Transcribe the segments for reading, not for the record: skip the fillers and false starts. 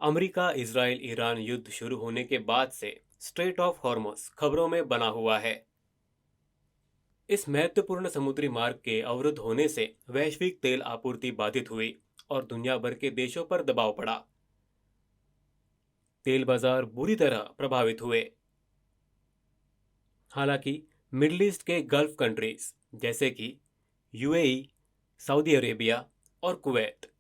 America Israel Iran युद्ध शुरू होने के बाद से स्ट्रेट ऑफ हॉर्मुज खबरों में बना हुआ है। इस महत्वपूर्ण समुद्री मार्ग के अवरुद्ध होने से वैश्विक तेल आपूर्ति बाधित हुई और दुनिया भर के देशों पर दबाव पड़ा। तेल बाजार बुरी तरह प्रभावित हुए। हालांकि मिडिल ईस्ट के गल्फ कंट्रीज जैसे कि यूएई, सऊदी अरेबिया और कुवैत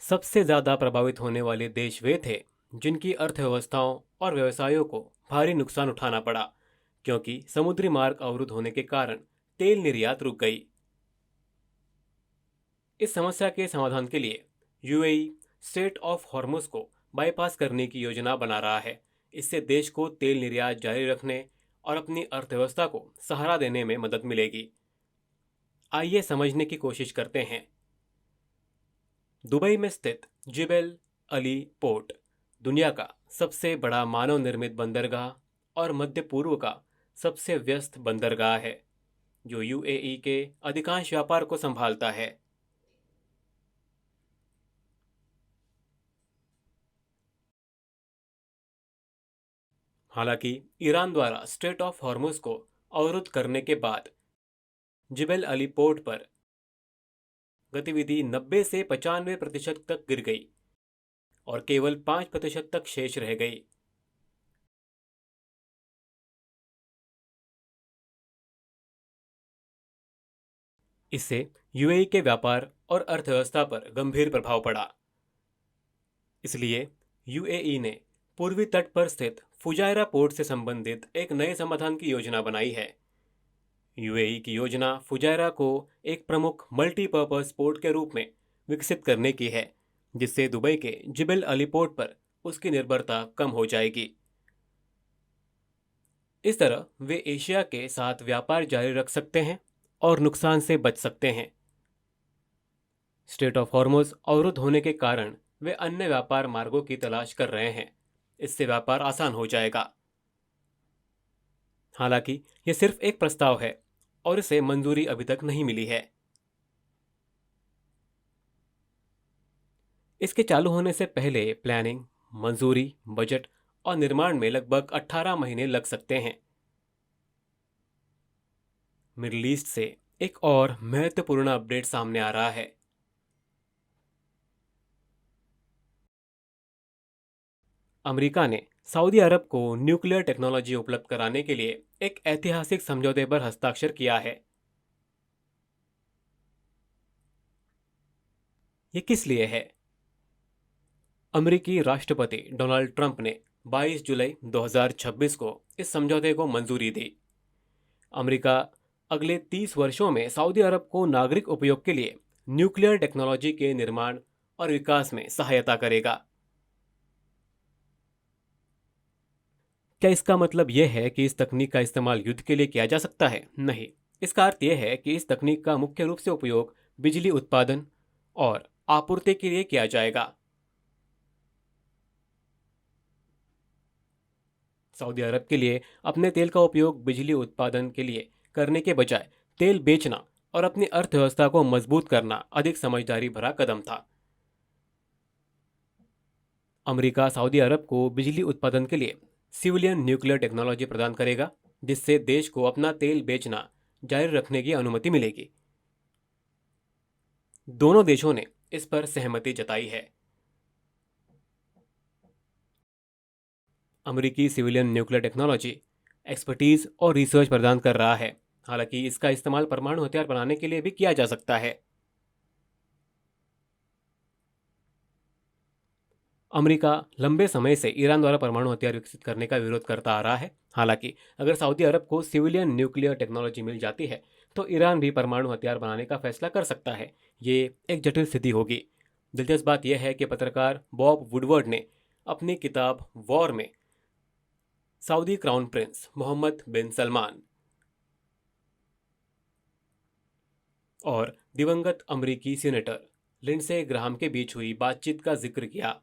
सबसे ज्यादा प्रभावित होने वाले देश वे थे जिनकी अर्थव्यवस्थाओं और व्यवसायों को भारी नुकसान उठाना पड़ा, क्योंकि समुद्री मार्ग अवरुद्ध होने के कारण तेल निर्यात रुक गई। इस समस्या के समाधान के लिए यूएई स्ट्रेट ऑफ हॉर्मुज को बाईपास करने की योजना बना रहा है। इससे देश को तेल निर्यात जारी रखने और अपनी अर्थव्यवस्था को सहारा देने में मदद मिलेगी। आइए समझने की कोशिश करते हैं। दुबई में स्थित जिबेल अली पोर्ट दुनिया का सबसे बड़ा मानव निर्मित बंदरगाह और मध्य पूर्व का सबसे व्यस्त बंदरगाह है, जो यूएई के अधिकांश व्यापार को संभालता है। हालांकि ईरान द्वारा स्ट्रेट ऑफ हॉर्मुज को अवरुद्ध करने के बाद जिबेल अली पोर्ट पर गतिविधि 90 से 95% तक गिर गई और केवल 5% तक शेष रह गई। इससे यूएई के व्यापार और अर्थव्यवस्था पर गंभीर प्रभाव पड़ा। इसलिए यूएई ने पूर्वी तट पर स्थित फुजायरा पोर्ट से संबंधित एक नए समाधान की योजना बनाई है। यूएई की योजना फुजायरा को एक प्रमुख मल्टीपर्पज पोर्ट के रूप में विकसित करने की है, जिससे दुबई के जिबेल अली पोर्ट पर उसकी निर्भरता कम हो जाएगी। इस तरह वे एशिया के साथ व्यापार जारी रख सकते हैं और नुकसान से बच सकते हैं। स्ट्रेट ऑफ हॉर्मुज अवरुद्ध होने के कारण वे अन्य व्यापार मार्गों की तलाश कर रहे हैं। इससे व्यापार आसान हो जाएगा। हालांकि यह सिर्फ एक प्रस्ताव है और इसे मंजूरी अभी तक नहीं मिली है। इसके चालू होने से पहले प्लानिंग, मंजूरी, बजट और निर्माण में लगभग 18 महीने लग सकते हैं। मिडिल ईस्ट से एक और महत्वपूर्ण अपडेट सामने आ रहा है। अमेरिका ने सऊदी अरब को न्यूक्लियर टेक्नोलॉजी उपलब्ध कराने के लिए एक ऐतिहासिक समझौते पर हस्ताक्षर किया है। ये किस लिए है? अमेरिकी राष्ट्रपति डोनाल्ड ट्रंप ने 22 जुलाई 2026 को इस समझौते को मंजूरी दी। अमेरिका अगले 30 वर्षों में सऊदी अरब को नागरिक उपयोग के लिए न्यूक्लियर टेक्नोलॉजी के निर्माण और विकास में सहायता करेगा। क्या इसका मतलब यह है कि इस तकनीक का इस्तेमाल युद्ध के लिए किया जा सकता है? नहीं। इसका अर्थ यह है कि इस तकनीक का मुख्य रूप से उपयोग बिजली उत्पादन और आपूर्ति के लिए किया जाएगा। सऊदी अरब के लिए अपने तेल का उपयोग बिजली उत्पादन के लिए करने के बजाय तेल बेचना और अपनी अर्थव्यवस्था को मजबूत करना अधिक समझदारी भरा कदम था। अमेरिका सऊदी अरब को बिजली उत्पादन के लिए सिविलियन न्यूक्लियर टेक्नोलॉजी प्रदान करेगा, जिससे देश को अपना तेल बेचना जारी रखने की अनुमति मिलेगी। दोनों देशों ने इस पर सहमति जताई है। अमेरिकी सिविलियन न्यूक्लियर टेक्नोलॉजी एक्सपर्टीज और रिसर्च प्रदान कर रहा है। हालांकि इसका इस्तेमाल परमाणु हथियार बनाने के लिए भी किया जा सकता है। अमेरिका लंबे समय से ईरान द्वारा परमाणु हथियार विकसित करने का विरोध करता आ रहा है। हालांकि अगर सऊदी अरब को सिविलियन न्यूक्लियर टेक्नोलॉजी मिल जाती है तो ईरान भी परमाणु हथियार बनाने का फैसला कर सकता है। ये एक जटिल स्थिति होगी। दिलचस्प बात यह है कि पत्रकार बॉब वुडवर्ड ने अपनी किताब वॉर में सऊदी क्राउन प्रिंस मोहम्मद बिन सलमान और दिवंगत अमेरिकी सीनेटर लिंडसे ग्राहम के बीच हुई बातचीत का जिक्र किया।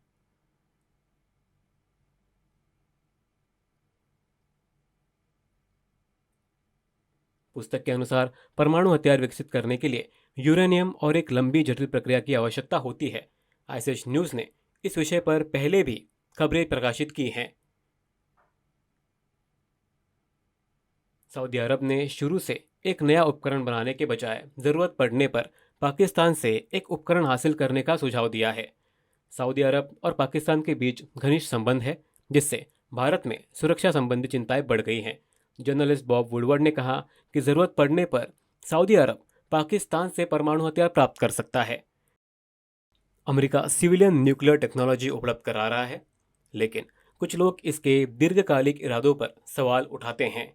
पुस्तक के अनुसार परमाणु हथियार विकसित करने के लिए यूरेनियम और एक लंबी जटिल प्रक्रिया की आवश्यकता होती है। आईएसएच न्यूज़ ने इस विषय पर पहले भी खबरें प्रकाशित की हैं। सऊदी अरब ने शुरू से एक नया उपकरण बनाने के बजाय ज़रूरत पड़ने पर पाकिस्तान से एक उपकरण हासिल करने का सुझाव दिया है। सऊदी अरब और पाकिस्तान के बीच घनिष्ठ संबंध है, जिससे भारत में सुरक्षा संबंधी चिंताएं बढ़ गई हैं। जर्नलिस्ट बॉब वुडवर्ड ने कहा कि ज़रूरत पड़ने पर सऊदी अरब पाकिस्तान से परमाणु हथियार प्राप्त कर सकता है। अमेरिका सिविलियन न्यूक्लियर टेक्नोलॉजी उपलब्ध करा रहा है, लेकिन कुछ लोग इसके दीर्घकालिक इरादों पर सवाल उठाते हैं।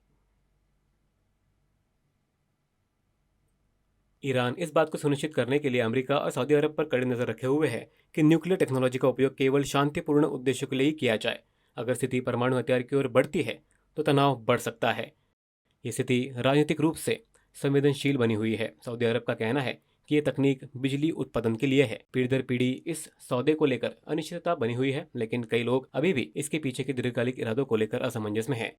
ईरान इस बात को सुनिश्चित करने के लिए अमेरिका और सऊदी अरब पर कड़ी नज़र रखे हुए है कि न्यूक्लियर टेक्नोलॉजी का उपयोग केवल शांतिपूर्ण उद्देश्यों के लिए ही किया जाए। अगर स्थिति परमाणु हथियार की ओर बढ़ती है तो तनाव बढ़ सकता है। ये स्थिति राजनीतिक रूप से संवेदनशील बनी हुई है। सऊदी अरब का कहना है कि ये तकनीक बिजली उत्पादन के लिए है। पीढ़ी दर पीढ़ी इस सौदे को लेकर अनिश्चितता बनी हुई है, लेकिन कई लोग अभी भी इसके पीछे के दीर्घकालिक इरादों को लेकर असमंजस में हैं।